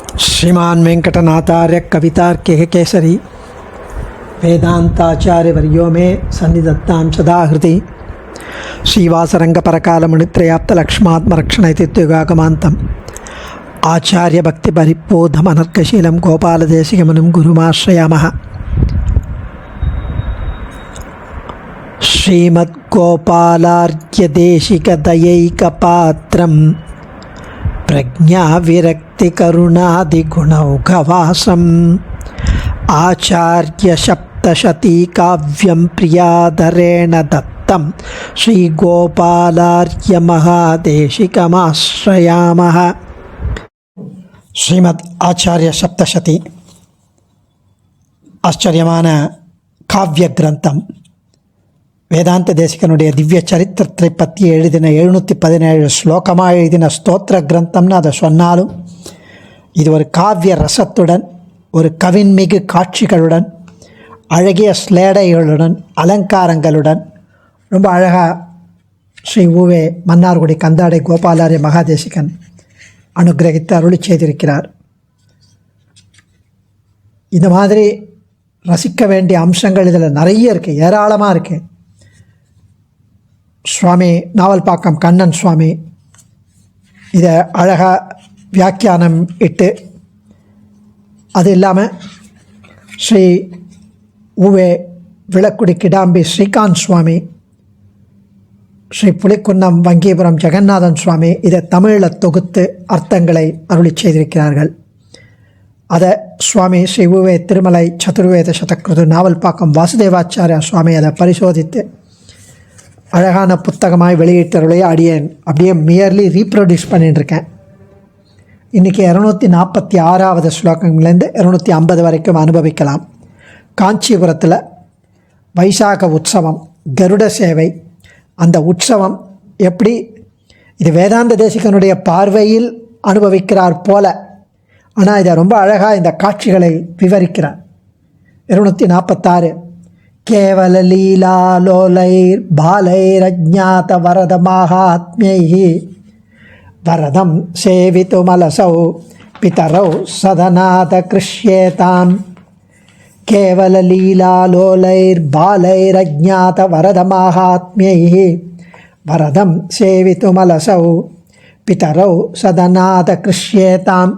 श्रीमान वेंकटनाथार्य कवितार्किक केसरी वेदांताचार्य वर्यो में सन्निधत्तां सदा हृदि श्रीवासरंग परकालमुनित्रयाप्त लक्ष्मात्मरक्षणैतित्युगागमान्तम् आचार्य भक्ति परिपोधमनर्कशीलं गोपालदेशिकमुनिं गुरुमाश्रयामः। श्रीमद्गोपालार्घ्यदेशिकदयैकपात्रं प्रज्ञाविरक्तिकरुणादिगुणौघवासम् आचार्यसप्तशतीकाव्यं प्रियाधरेण दत्तं श्रीगोपालार्घ्यमहादेशिकमाश्रयामः। ஸ்ரீமத் ஆச்சாரிய சப்தசதி ஆச்சரியமான காவிய கிரந்தம். வேதாந்த தேசிகனுடைய திவ்ய சரித்திரத்தை பற்றி எழுதின 717 ஸ்லோகமாக எழுதின ஸ்தோத்திர கிரந்தம்னு அதை சொன்னாலும் இது ஒரு காவிய ரசத்துடன், ஒரு கவின்மிகு காட்சிகளுடன், அழகிய ஸ்லேடைகளுடன், அலங்காரங்களுடன் ரொம்ப அழகாக ஸ்ரீ ஊவே மன்னார்குடி கந்தாடை கோபாலாரிய மகாதேசிகன் அனுகிரகித்து அருளி செய்திருக்கிறார். இந்த மாதிரி ரசிக்க வேண்டிய அம்சங்கள் இதில் நிறைய இருக்குது, ஏராளமாக இருக்குது. சுவாமி நாவல்பாக்கம் கண்ணன் சுவாமி இதை அழகாக வியாக்கியானம் இட்டு, அது இல்லாமல் ஸ்ரீ ஊவே விளக்குடி கிடாம்பி ஸ்ரீகாந்த் சுவாமி, ஸ்ரீ புலிக்குன்னம் வங்கிபுரம் ஜெகநாதன் சுவாமி இதை தமிழில் தொகுத்து அர்த்தங்களை அருளி செய்திருக்கிறார்கள். அதை சுவாமி ஸ்ரீ ஊவே திருமலை சதுர்வேத சதக்ருது நாவல்பாக்கம் வாசுதேவாச்சாரியா சுவாமி அதை பரிசோதித்து அழகான புத்தகமாய் வெளியிட்டருளையே அடியேன் அப்படியே மியர்லி ரீப்ரொடியூஸ் பண்ணிட்டுருக்கேன். இன்றைக்கி 246வது ஸ்லோகங்கள்லேருந்து 250 வரைக்கும் அனுபவிக்கலாம். காஞ்சிபுரத்தில் வைசாக உற்சவம், கருட சேவை, அந்த உற்சவம் எப்படி இது வேதாந்த தேசிகனுடைய பார்வையில் அனுபவிக்கிறார் போல, ஆனால் இதை ரொம்ப அழகாக இந்த காட்சிகளை விவரிக்கிறார். 246 கேவல லீலா லோலைர் பாலைரஜ்ஞாத வரத மகாத்மியை வரதம் சேவித்துமலசௌ பிதரௌ சதநாத கிருஷ்யேதாம். கேவல லீலா லோலைர் பாலைரஜ்ஞாத வரத மகாத்மியை வரதம் சேவித்துமலசௌ பிதரௌ சதநாத கிருஷ்யேதாம்.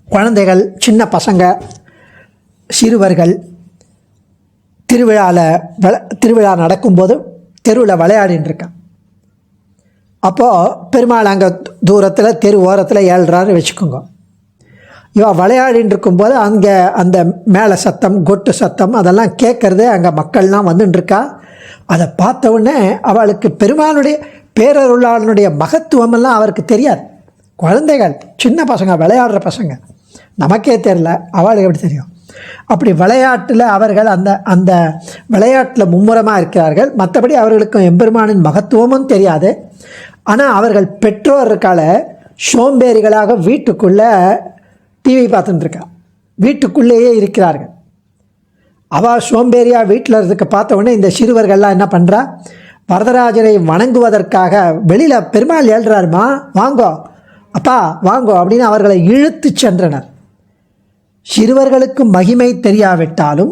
குழந்தைகள், சின்ன பசங்க, சிறுவர்கள் திருவிழா நடக்கும்போது தெருவில் விளையாடின்னு இருக்கான். அப்போது பெருமாள் அங்கே தூரத்தில் தெரு ஓரத்தில் ஏழ்றாரு வச்சுக்கோங்க. இவள் விளையாடின்னு இருக்கும்போது அங்கே அந்த மேலே சத்தம், கொட்டு சத்தம் அதெல்லாம் கேட்குறது, அங்கே மக்கள்லாம் வந்துட்டுருக்கா. அதை பார்த்த உடனே அவளுக்கு பெருமாளுடைய பேரருளாளனுடைய மகத்துவமெல்லாம் அவருக்கு தெரியாது. குழந்தைகள், சின்ன பசங்க, விளையாடுற பசங்க, நமக்கே தெரில, அவளுக்கு எப்படி தெரியும்? அப்படி விளையாட்டில் அவர்கள் அந்த அந்த விளையாட்டில் மும்முரமாக இருக்கிறார்கள். மற்றபடி அவர்களுக்கும் எம்பெருமானின் மகத்துவமும் தெரியாது. ஆனால் அவர்கள் பெற்றோர் இருக்கால சோம்பேறிகளாக வீட்டுக்குள்ளே டிவி பார்த்துட்டுருக்கா, வீட்டுக்குள்ளேயே இருக்கிறார்கள். அவள் சோம்பேறியாக வீட்டில் இருக்க பார்த்த உடனே இந்த சிறுவர்கள்லாம் என்ன பண்ணுறா, வரதராஜரை வணங்குவதற்காக வெளியில் பெருமாள் ஏழ்றாருமா, வாங்கோ அப்பா வாங்கோ அப்படின்னு அவர்களை இழுத்து சென்றனர். சிறுவர்களுக்கு மகிமை தெரியாவிட்டாலும்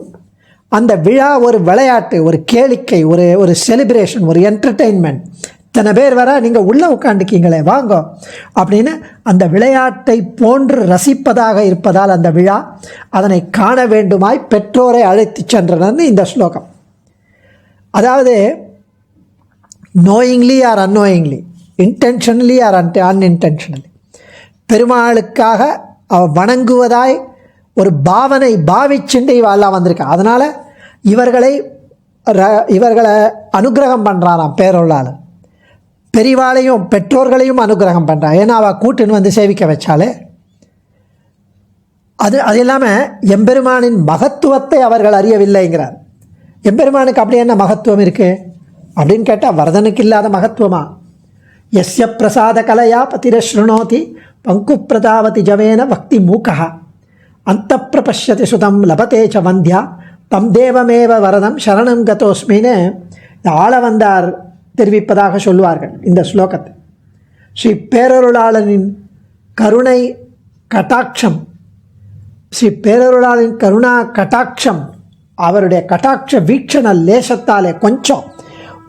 அந்த விழா ஒரு விளையாட்டு, ஒரு கேளிக்கை, ஒரு செலிப்ரேஷன், ஒரு என்டர்டெயின்மெண்ட். இத்தனை பேர் வர, நீங்கள் உள்ளே உட்காந்துக்கீங்களே வாங்கோ அப்படின்னு அந்த விளையாட்டை போன்று ரசிப்பதாக இருப்பதால் அந்த விழா அதனை காண வேண்டுமாய் பெற்றோரை அழைத்து சென்றனர்னு இந்த ஸ்லோகம். அதாவது knowingly or unknowingly, intentionally or unintentionally பெருமாளுக்காக வணங்குவதாய் ஒரு பாவிச்சுண்டு இவெல்லாம் வந்திருக்கா. அதனால் இவர்களை அனுகிரகம் பண்ணுறாராம் பேரொருளால். பெரிவாளையும் பெற்றோர்களையும் அனுகிரகம் பண்ணுறான். ஏன்னா அவள் கூட்டுன்னு வந்து சேவிக்க வச்சாலே. அது இல்லாமல் எம்பெருமானின் மகத்துவத்தை அவர்கள் அறியவில்லைங்கிறார். எம்பெருமானுக்கு அப்படி என்ன மகத்துவம் இருக்குது அப்படின்னு கேட்டால், வரதனுக்கு இல்லாத மகத்துவமா? யஸ்ய பிரசாத கலையா பதிரஸ்ருணோதி பங்கு பிரதாவதி ஜவேன பக்தி மூக்கா அந்த பிரபஷ்யதி சுதம் லபதே ச வந்தியா தம் தேவமேவ வரதம் சரணம் கதோஸ்மின்னு ஆளவந்தார் தெரிவிப்பதாக சொல்வார்கள் இந்த ஸ்லோகத்தை. ஸ்ரீ பேரருளாளனின் கருணை கட்டாட்சம், ஸ்ரீ பேரருளாளின் கருணா கட்டாட்சம், அவருடைய கட்டாட்ச வீக்ஷண லேசத்தாலே கொஞ்சம்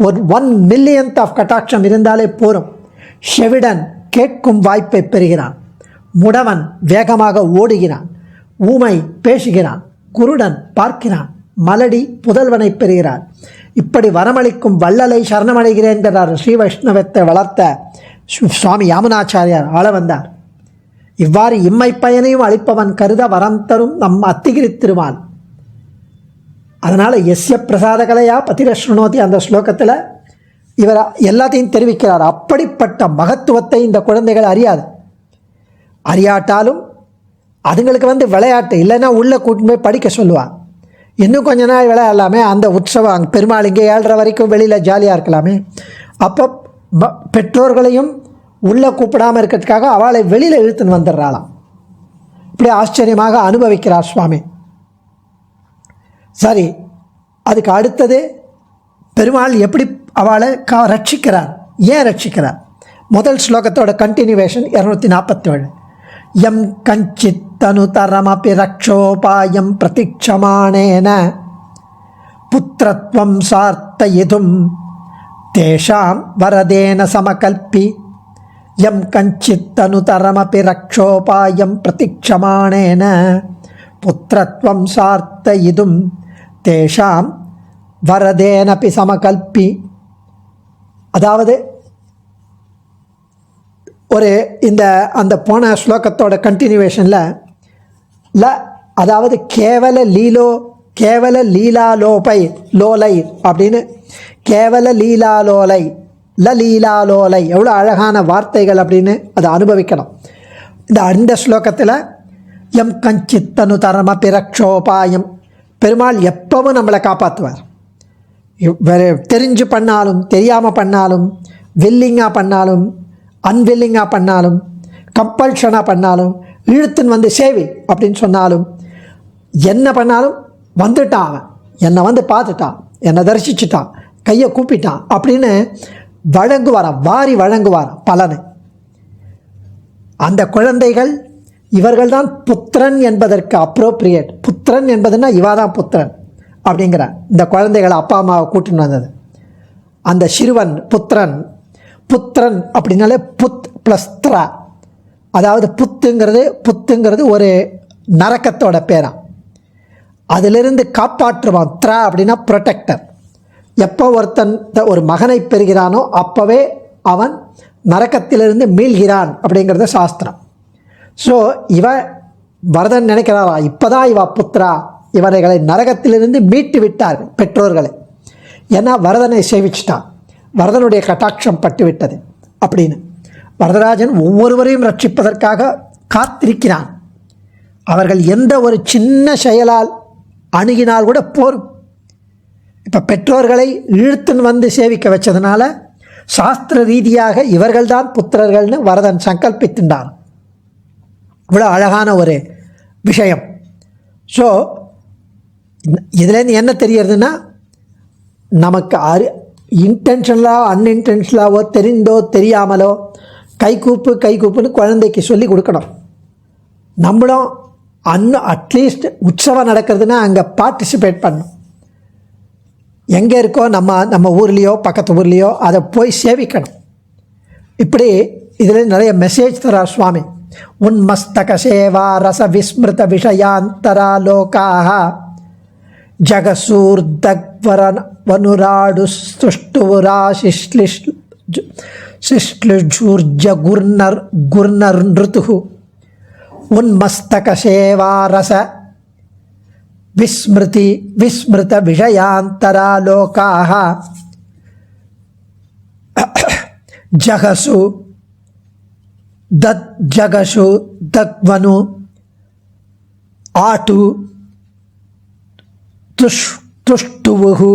ஒரு 1/1,000th ஆஃப் கட்டாட்சம் இருந்தாலே போரும். செவிடன் கேட்கும் வாய்ப்பை பெறுகிறான், முடவன் வேகமாக ஓடுகிறான், ஊமை பேசுகிறான், குருடன் பார்க்கிறான், மலடி புதல்வனை பெறுகிறார். இப்படி வரமளிக்கும் வள்ளலை சரணமடைகிறேன் என்கிறார். ஸ்ரீ வைஷ்ணவத்தை வளர்த்த சுவாமி யாமுனாச்சாரியார் ஆள வந்தார். இவ்வாறு இம்மை பயனையும் அளிப்பவன் கருத வரம் தரும் நம் அத்திகிரி திருமால். அதனால் எஸ்ய பிரசாத கலையா பதிரஸ்ருணோதி அந்த ஸ்லோகத்தில் இவர் எல்லாத்தையும் தெரிவிக்கிறார். அப்படிப்பட்ட மகத்துவத்தை இந்த குழந்தைகள் அறியாட்டாலும் அதுங்களுக்கு விளையாட்டு இல்லைன்னா உள்ளே கூட்டின்னு போய் படிக்க சொல்லுவாள். இன்னும் கொஞ்ச நாள் விளையாடலாமே, அந்த உற்சவம் பெருமாள் இங்கே 7:30 வரைக்கும் வெளியில் ஜாலியாக இருக்கலாமே. அப்போ பெற்றோர்களையும் உள்ளே கூப்பிடாமல் இருக்கிறதுக்காக அவளை வெளியில் இழுத்துன்னு வந்துடுறாளாம். இப்படி ஆச்சரியமாக அனுபவிக்கிறார் சுவாமி. சரி, அதுக்கு அடுத்தது பெருமாள் எப்படி அவளை ரட்சிக்கிறார், ஏன் ரட்சிக்கிறார்? முதல் ஸ்லோகத்தோட கண்டினியூவேஷன் 247. யம் கஞ்சித் தனுதரமபி ரக்ஷோபாயம் பிரதிக்ஷமானேன புத்திரத்வம் சார்த்தயிதும் தேஷாம் வரதேன சமகல்பி. யம் கஞ்சித் தனுதரமபி ரக்ஷோபாயம் பிரதிக்ஷமானேன புத்திரத்வம் சார்த்தயிதும் தேஷாம் வரதேனபி சமகல்பி. அதாவது ஒரு அந்த போன ஸ்லோகத்தோட கண்டினியூவேஷனில் அதாவது கேவல லீலாலோபை லோலை அப்படின்னு கேவல லீலாலோலை லீலாலோலை எவ்வளோ அழகான வார்த்தைகள் அப்படின்னு அதை அனுபவிக்கணும். அந்த ஸ்லோகத்தில் எம் கஞ்சித்தனு தரம பிரக்ஷோபாயம், பெருமாள் எப்பவும் நம்மளை காப்பாற்றுவார். வேறு தெரிஞ்சு பண்ணாலும் தெரியாமல் பண்ணாலும், வில்லிங்காக பண்ணாலும் அன்வில்லிங்காக பண்ணாலும், கம்பல்ஷனாக பண்ணாலும், இழுத்துன்னு சேவி அப்படின்னு சொன்னாலும், என்ன பண்ணாலும் வந்துட்டான் அவன், என்னை பார்த்துட்டான், என்னை தரிசிச்சுட்டான், கையை கூப்பிட்டான் அப்படின்னு வழங்குவாராம், வாரி வழங்குவாராம் பலனை. அந்த குழந்தைகள் இவர்கள் தான் புத்திரன் என்பதற்கு அப்ரோப்ரியேட். புத்திரன் என்பதுன்னா இவாதான் புத்திரன் அப்படிங்கிற இந்த குழந்தைகளை அப்பா அம்மாவை கூட்டின்னு வந்தது. அந்த சிறுவன் புத்திரன் அப்படின்னாலே புத் ப்ளஸ் த்ரா, அதாவது புத்துங்கிறது ஒரு நரக்கத்தோட பேரா. அதிலிருந்து காப்பாற்றுவான். த்ரா அப்படின்னா ப்ரொடெக்டர். எப்போ ஒருத்தன் ஒரு மகனை பெறுகிறானோ அப்போவே அவன் நரக்கத்திலிருந்து மீள்கிறான் அப்படிங்கிறது சாஸ்திரம். ஸோ வரதன் நினைக்கிறாரா, இப்போ தான் புத்திரா இவர்களை நரகத்திலிருந்து மீட்டு விட்டார்கள் பெற்றோர்களை. ஏன்னா வரதனை சேவிச்சிட்டான், வரதனுடைய கட்டாட்சம் பட்டுவிட்டது அப்படின்னு. வரதராஜன் ஒவ்வொருவரையும் ரட்சிப்பதற்காக காத்திருக்கிறான். அவர்கள் எந்த ஒரு சின்ன செயலால் அணுகினால் கூட போரும். இப்போ பெற்றோர்களை இழுத்துன்னு சேவிக்க வச்சதுனால சாஸ்திர ரீதியாக இவர்கள்தான் புத்திரர்கள்னு வரதன் சங்கல்பித்துண்டான். இவ்வளோ அழகான ஒரு விஷயம். ஸோ இதுலேருந்து என்ன தெரியறதுன்னா, நமக்கு இன்டென்ஷனலாக அன்இன்டென்ஷனலாவோ தெரிந்தோ தெரியாமலோ கைகூப்புன்னு குழந்தைக்கு சொல்லி கொடுக்கணும். நம்மளும் அட்லீஸ்ட் உற்சவம் நடக்கிறதுனா அங்கே பார்ட்டிசிபேட் பண்ணணும். எங்கே இருக்கோ நம்ம ஊர்லேயோ பக்கத்து ஊர்லேயோ அதை போய் சேவிக்கணும். இப்படி இதில் நிறைய மெசேஜ் தரார் சுவாமி. உன்மஸ்தக சேவா ரச விஸ்மிருத விஷயாந்தரா லோகாஹ ஜகசூர்தக்வரனுராடு சுஷ்டுராசிஷ்லிஷ்லிஜூர்ஜ குர்னர் நிருதுஹு. உன்மஸ்தக சேவா ரச விஸ்மிருத விஷயாந்தரா லோகாஹ ஜகசு தக்வனு ஆட்டு துஷ்டுவுகு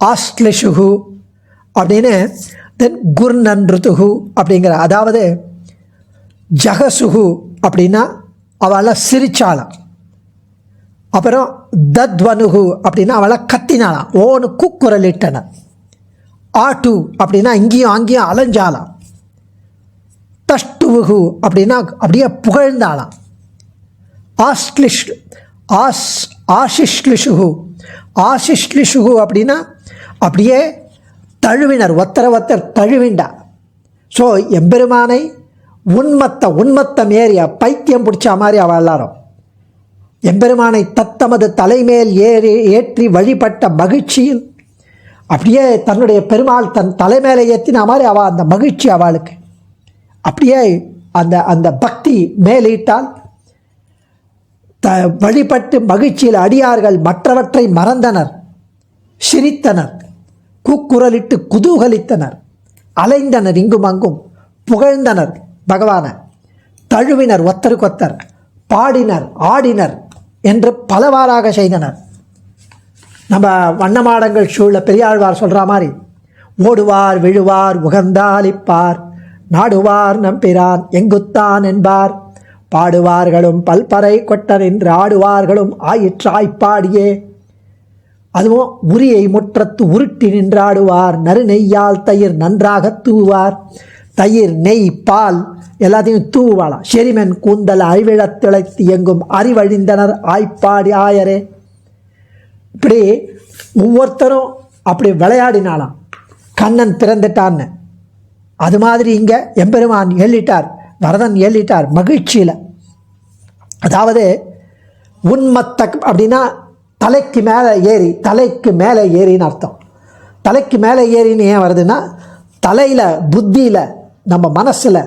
ஆஸ்லிஷுகு அப்படின்னு தென் குர்நன்ருதுகு அப்படிங்கிற, அதாவது ஜகசுகு அப்படின்னா அவளை சிரிச்சாளாம். அப்புறம் தத்வனுகு அப்படின்னா அவளை கத்தினாளாம், ஓன்னு கூக்குரலிட்டனர். ஆட்டு அப்படின்னா இங்கேயும் அங்கேயும் அலைஞ்சாலாம். தஷ்டு ஸ்துவுகு அப்படின்னா அப்படியே புகழ்ந்தாளாம். ஆசிஷ்லிஷுகு ஆசிஷ்லிஷுகு அப்படின்னா அப்படியே தழுவினர், ஒத்தர தழுவிண்டா. ஸோ எம்பெருமானை உன்மத்தம் ஏறிய பைத்தியம் பிடிச்ச மாதிரி அவள் எல்லாரும் எம்பெருமானை தத்தமது தலைமேல் ஏற்றி வழிபட்ட மகிழ்ச்சியில் அப்படியே தன்னுடைய பெருமாள் தன் தலைமேலே ஏற்றின மாதிரி அவள் அந்த மகிழ்ச்சி அவளுக்கு அப்படியே அந்த பக்தி மேலிட்டால் வழிபட்டு மகிழ்ச்சியில் அடியார்கள் மற்றவற்றை மறந்தனர், சிரித்தனர், கூக்குரலிட்டு குதூகலித்தனர், அலைந்தனர், இங்கும் அங்கும் புகழ்ந்தனர் பகவானை, தழுவினர், ஒத்தருக்கொத்தர், பாடினர், ஆடினர் என்று பலவாறாக செய்தனர். நம்ம வண்ணமாடங்கள் சூழ பெரியாழ்வார் சொல்கிற மாதிரி ஓடுவார் விழுவார் உகந்தாளிப்பார் நாடுவார் நம்பிரான் எங்குத்தான் என்பார் பாடுவார்களும் பல்பறை கொட்ட நின்று ஆடுவார்களும் ஆயிற்றாய்ப்பாடியே. அதுவும் உரியை முற்றத்து உருட்டி நின்றாடுவார் நறுநெய்யால் தயிர் நன்றாக தூவார், தயிர் நெய் பால் எல்லாத்தையும் தூவாளாம். செரிமென் கூந்தல் அறிவிழத் திளைத்து எங்கும் அறிவழிந்தனர் ஆய்ப்பாடி ஆயரே. இப்படி ஒவ்வொருத்தரும் அப்படி விளையாடினாலாம். கண்ணன் பிறந்துட்டான்னு அது மாதிரி இங்கே எம்பெருமான் ஏழிட்டார், வரதன் ஏழிட்டார் மகிழ்ச்சியில். அதாவது உன்மத்த அப்படின்னா தலைக்கு மேலே ஏறின்னு அர்த்தம். தலைக்கு மேலே ஏறின்னு ஏன் வருதுன்னா தலையில் புத்தியில் நம்ம மனசில்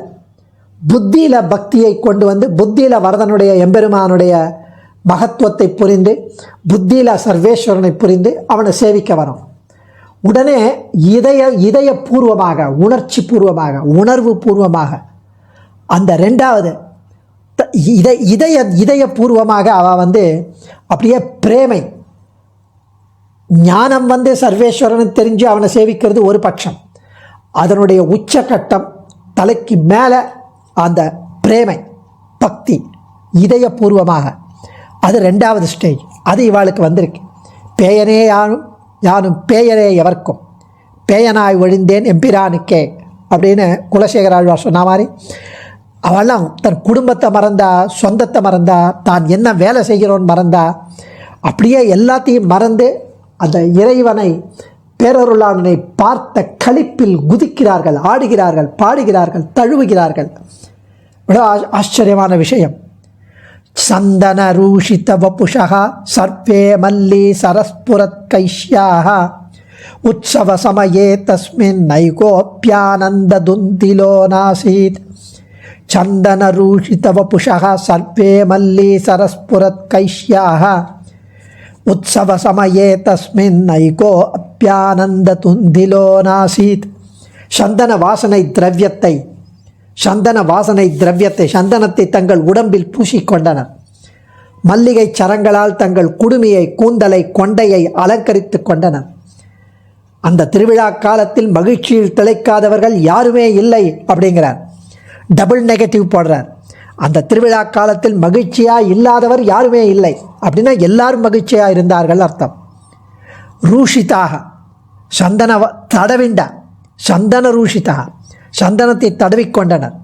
புத்தியில் பக்தியை கொண்டு வந்து புத்தியில் வரதனுடைய எம்பெருமானுடைய மகத்துவத்தை புரிந்து புத்தியில் சர்வேஸ்வரனை புரிந்து அவனை சேவிக்க வரும். உடனே இதயபூர்வமாக உணர்ச்சி பூர்வமாக உணர்வு பூர்வமாக அந்த ரெண்டாவது இதயபூர்வமாக அவள் அப்படியே பிரேமை ஞானம் சர்வேஸ்வரனை தெரிஞ்சு அவனை சேவிக்கிறது ஒரு பட்சம். அதனுடைய உச்சகட்டம் தலைக்கு மேலே அந்த பிரேமை பக்தி இதயபூர்வமாக, அது ரெண்டாவது ஸ்டேஜ். அது இவாளுக்கு வந்திருக்கு. பேயனே யானும் பேயரே எவர்க்கும் பேயனாய் ஒழிந்தேன் எம்பிரானுக்கே அப்படின்னு குலசேகர ஆழ்வார் சொன்ன மாதிரி அவெல்லாம் தன் குடும்பத்தை மறந்தா, சொந்தத்தை மறந்தா, தான் என்ன வேலை செய்கிறோன்னு மறந்தா, அப்படியே எல்லாத்தையும் மறந்து அந்த இறைவனை பேரருளாளனை பார்த்த களிப்பில் குதிக்கிறார்கள், ஆடுகிறார்கள், பாடுகிறார்கள், தழுவுகிறார்கள். இவ்வளோ ஆச்சரியமான விஷயம். சந்தன ரூஷித வபுஷः சர்வே மல்லி சரஸ்புரத் கைஷ்யாः உற்சவ சமயே தஸ்மின் நைகோப்யானந்த துந்திலோ நாசீத். சந்தன ரூஷித வபுஷः சர்வே மல்லி சரஸ்புரத் கைஷ்யாः உற்சவ சமயே தஸ்மின் நைகோ அப்யானந்த துந்திலோ நாசீத். சந்தன வாசனை திரவியத்தை சந்தனத்தை தங்கள் உடம்பில் பூசிக்கொண்டனர். மல்லிகை சரங்களால் தங்கள் குடுமியை, கூந்தலை, கொண்டையை அலங்கரித்து கொண்டனர். அந்த திருவிழா காலத்தில் மகிழ்ச்சியில் திளைக்காதவர்கள் யாருமே இல்லை அப்படிங்கிறார். டபுள் நெகட்டிவ் போடுறார். அந்த திருவிழா காலத்தில் மகிழ்ச்சியாக இல்லாதவர் யாருமே இல்லை அப்படின்னா எல்லாரும் மகிழ்ச்சியாக இருந்தார்கள் அர்த்தம். ரூஷிதாக சந்தன தடவிண்ட சந்தன ரூஷிதாக சந்தனத்தை தடவிக்கொண்டனர்.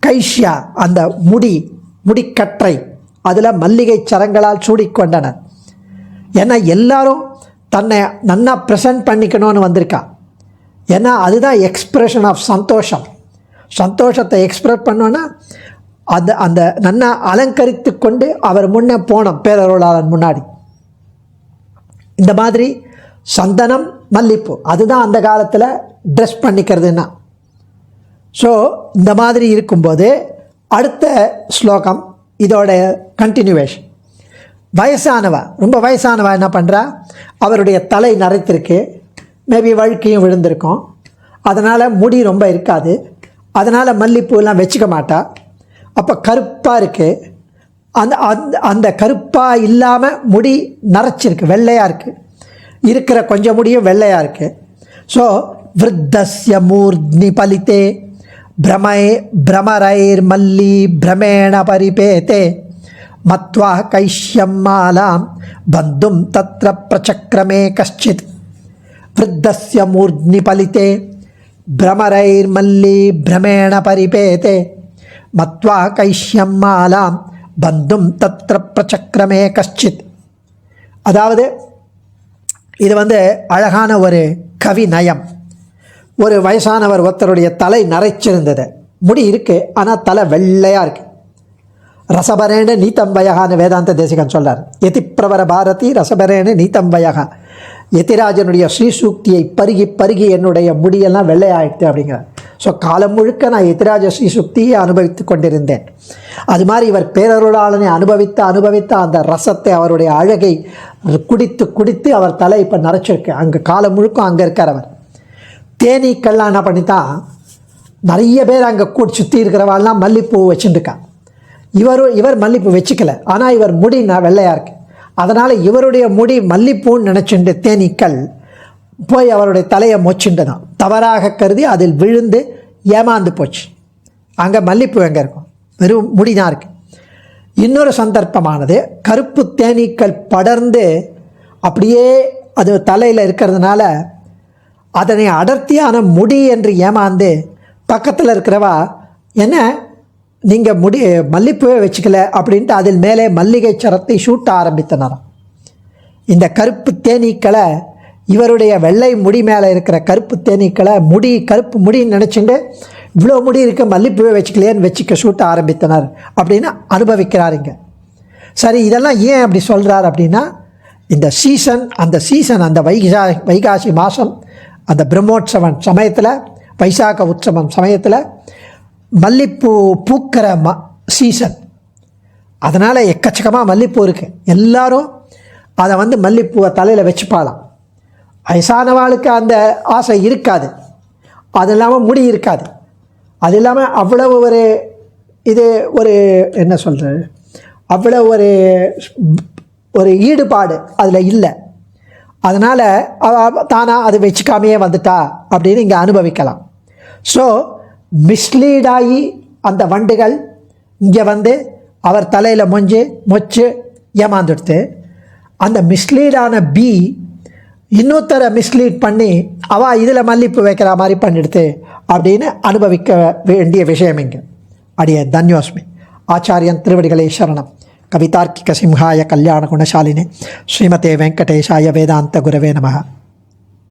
கைஷ்யா அந்த முடிக்கற்றை அதில் மல்லிகை சரங்களால் சூடிக்கொண்டனர். ஏன்னா எல்லாரும் தன்னை நன்னா ப்ரெசன்ட் பண்ணிக்கணும்னு வந்திருக்கா. ஏன்னா அதுதான் எக்ஸ்பிரஷன் ஆஃப் சந்தோஷத்தை எக்ஸ்பிரஸ் பண்ணோன்னா அந்த நன்னா அலங்கரித்து கொண்டு அவர் முன்னே போனோம் பேரருளாளன் முன்னாடி. இந்த மாதிரி சந்தனம் மல்லிப்பூ அதுதான் அந்த காலத்தில் ட்ரெஸ் பண்ணிக்கிறதுன்னா. ஸோ இந்த மாதிரி இருக்கும்போது அடுத்த ஸ்லோகம் இதோட கண்டினியூவேஷன். ரொம்ப வயசானவா என்ன பண்ணுறா, அவருடைய தலை நரைத்திருக்கு, மேபி வழுக்கையும் விழுந்திருக்கும், அதனால் முடி ரொம்ப இருக்காது, அதனால் மல்லிப்பூலாம் வச்சுக்க மாட்டா. அப்போ கருப்பாக இருக்குது, அந்த கருப்பாக இல்லாமல் முடி நரைச்சிருக்கு, வெள்ளையாக இருக்குது, இருக்கிற கொஞ்சம் முடியும் வெள்ளையாக இருக்குது. ஸோ விருத்தஸ்ய மூர்த்னி பலித்தே பிரமரைர் மல்லி பிரமேண பரிபேதே மத்வா கைஷ்யம் மாலாம் பந்தும் தத்ர பிரச்சக்ரமே கஷ்டித். விருத்தஸ்ய மூர்த்னி பலித்தே பிரமரைர் மல்லி பிரமேண பரிபேதே மத்வா கைஷ்யம் மாலாம் பந்தும் தத்ர பிரச்சக்ரமே கஷ்சித். அதாவது இது அழகான ஒரு கவி நயம். ஒரு வயசானவர் ஒருத்தருடைய தலை நரைச்சிருந்தது, முடி இருக்குது ஆனால் தலை வெள்ளையாக இருக்குது. ரசபரேன நீத்தம் வயகான்னு வேதாந்த தேசிகன் சொல்கிறார். யதிப்பிரவர பாரதி ரசபரேன நீத்தம் வயகா. யதிராஜனுடைய ஸ்ரீசூக்தியை பருகி பருகி என்னுடைய முடியெல்லாம் வெள்ளையாயிடுது அப்படிங்கிறார். ஸோ காலம் முழுக்க நான் யதிராஜ ஸ்ரீசூக்தியை அனுபவித்து கொண்டிருந்தேன். அது மாதிரி இவர் பேரருளாளனை அனுபவித்த அந்த ரசத்தை, அவருடைய அழகை குடித்து குடித்து அவர் தலை இப்போ நரைச்சிருக்கு. அங்கே காலம் முழுக்க அங்கே இருக்கார் அவர். தேனீக்கள்லாம் என்ன பண்ணித்தான், நிறைய பேர் அங்கே சுற்றி இருக்கிறவாள்லாம் மல்லிப்பூ வச்சுட்டுருக்கா. இவர் மல்லிப்பூ வச்சுக்கல, ஆனால் இவர் முடி வெள்ளையாக இருக்கு. அதனால் இவருடைய முடி மல்லிப்பூன்னு நினச்சிட்டு தேனீக்கள் போய் அவருடைய தலையை மொச்சுண்டு தான் தவறாக கருதி அதில் விழுந்து ஏமாந்து போச்சு. அங்கே மல்லிப்பூ எங்கே இருக்கும், வெறும் முடி தான் இருக்குது. இன்னொரு சந்தர்ப்பமானது, கருப்பு தேனீக்கள் படர்ந்து அப்படியே அது தலையில் இருக்கிறதுனால அதனை அடர்த்தியான முடி என்று ஏமாந்து பக்கத்தில் இருக்கிறவா என்ன நீங்கள் மல்லிப்பூவே வச்சுக்கல அப்படின்ட்டு அதில் மேலே மல்லிகை சரத்தை சூட்ட ஆரம்பித்தனராம். இந்த கருப்பு தேனீக்களை, இவருடைய வெள்ளை முடி மேலே இருக்கிற கருப்பு தேனீக்களை கருப்பு முடின்னு நினச்சிட்டு இவ்வளோ முடி இருக்க மல்லிப்பூவே வச்சுக்கலையேன்னு வச்சுக்க சூட்ட ஆரம்பித்தனர் அப்படின்னு அனுபவிக்கிறாருங்க. சரி, இதெல்லாம் ஏன் அப்படி சொல்கிறார் அப்படின்னா, இந்த சீசன் அந்த வைகாசி மாதம் அந்த பிரம்மோற்சவம் சமயத்தில், வைசாக உற்சவம் சமயத்தில் மல்லிப்பூ பூக்கிற சீசன். அதனால் எக்கச்சக்கமாக மல்லிப்பூ இருக்குது. எல்லோரும் அதை மல்லிப்பூவை தலையில் வச்சுப்பாலாம். வயசானவாளுக்கு அந்த ஆசை இருக்காது, அது இல்லாமல் முடி இருக்காது. அது இல்லாமல் அவ்வளவு என்ன சொல்கிறது, அவ்வளோ ஒரு ஈடுபாடு அதில் இல்லை. அதனால் தானாக அது வச்சுக்காமையே வந்துட்டா அப்படின்னு இங்கே அனுபவிக்கலாம். ஸோ மிஸ்லீடாகி அந்த வண்டுகள் இங்கே அவர் தலையில் மொச்சு ஏமாந்துடுத்து. அந்த மிஸ்லீடான பீ இன்னொருத்தரை மிஸ்லீட் பண்ணி இதில் மல்லிப்பூ வைக்கிற மாதிரி பண்ணிடுது அப்படின்னு அனுபவிக்க வேண்டிய விஷயம் இங்கே. அடியே தன்யோஸ்மி. ஆச்சாரியன் திருவடிகளே சரணம். கவிதார்க்கிக சிம்ஹாய கல்யாண குணசாலினே ஸ்ரீமதே வெங்கடேஷாய வேதாந்த குரவே நமः.